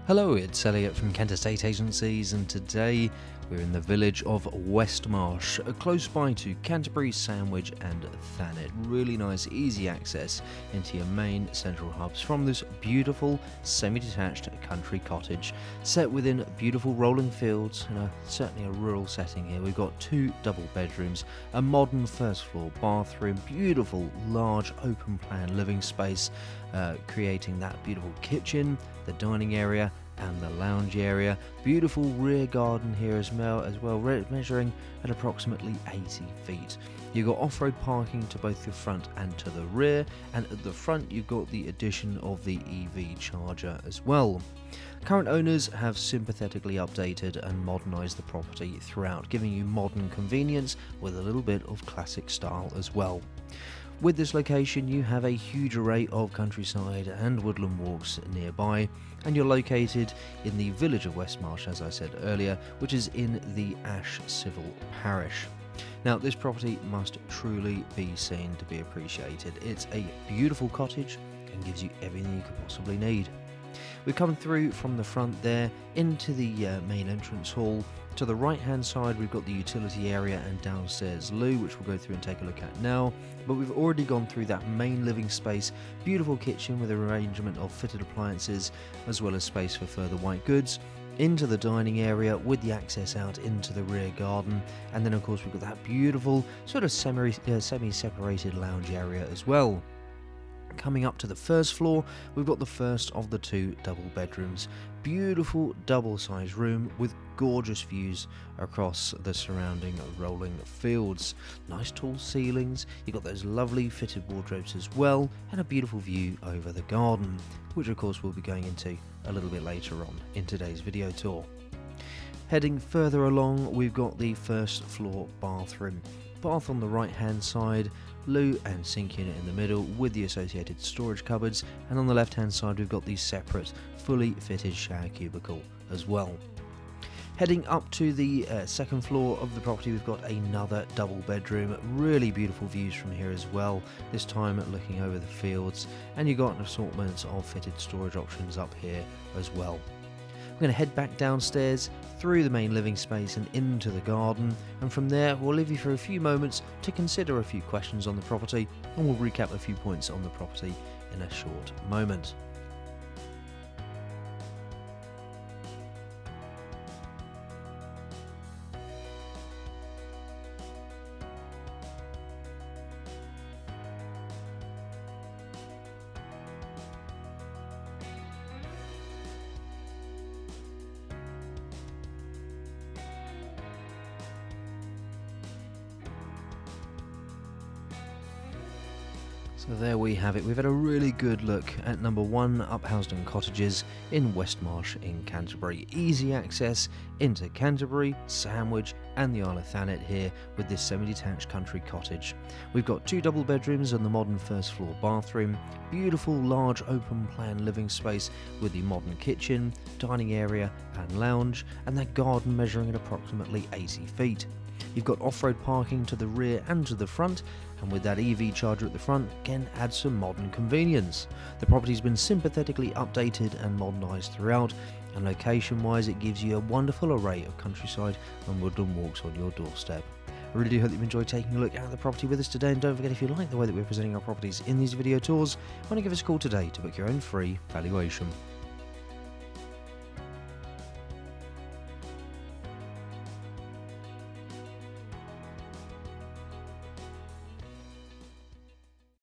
Hello, it's Elliot from Kent Estate Agencies, and today we're in the village of Westmarsh, close by to Canterbury, Sandwich and Thanet. Really nice, easy access into your main central hubs from this beautiful semi-detached country cottage set within beautiful rolling fields in certainly a rural setting here. We've got two double bedrooms, a modern first floor bathroom, beautiful large open plan living space, creating that beautiful kitchen, the dining area and the lounge area. Beautiful rear garden here as well, measuring at approximately 80 feet. You've got off-road parking to both the front and to the rear, and at the front you've got the addition of the EV charger as well. Current owners have sympathetically updated and modernised the property throughout, giving you modern convenience with a little bit of classic style as well. With this location, you have a huge array of countryside and woodland walks nearby, and you're located in the village of Westmarsh, as I said earlier, which is in the Ash civil parish. Now, this property must truly be seen to be appreciated. It's a beautiful cottage and gives you everything you could possibly need. We've come through from the front there into the main entrance hall. To the right hand side we've got the utility area and downstairs loo, which we'll go through and take a look at now, but we've already gone through that main living space, beautiful kitchen with an arrangement of fitted appliances as well as space for further white goods, into the dining area with the access out into the rear garden, and then of course we've got that beautiful sort of semi-separated lounge area as well. Coming up to the first floor, we've got the first of the two double bedrooms. Beautiful double-sized room with gorgeous views across the surrounding rolling fields. Nice tall ceilings, you've got those lovely fitted wardrobes as well, and a beautiful view over the garden, which of course we'll be going into a little bit later on in today's video tour. Heading further along, we've got the first floor bathroom. Bath on the right hand side, loo and sink unit in the middle with the associated storage cupboards, and on the left hand side we've got the separate fully fitted shower cubicle as well. Heading up to the second floor of the property, we've got another double bedroom. Really beautiful views from here as well, this time looking over the fields, and you've got an assortment of fitted storage options up here as well. We're going to head back downstairs through the main living space and into the garden, and from there we'll leave you for a few moments to consider a few questions on the property, and we'll recap a few points on the property in a short moment. So there we have it. We've had a really good look at number 1 Uphousden Cottages in Westmarsh in Canterbury. Easy access into Canterbury, Sandwich and the Isle of Thanet here with this semi-detached country cottage. We've got 2 double bedrooms and the modern first floor bathroom, beautiful large open plan living space with the modern kitchen, dining area and lounge, and that garden measuring at approximately 80 feet. You've got off-road parking to the rear and to the front, and with that EV charger at the front, again adds some modern convenience. The property's been sympathetically updated and modernised throughout, and location-wise it gives you a wonderful array of countryside and woodland walks on your doorstep. I really do hope you've enjoyed taking a look at the property with us today, and don't forget, if you like the way that we're presenting our properties in these video tours, why not give us a call today to book your own free valuation.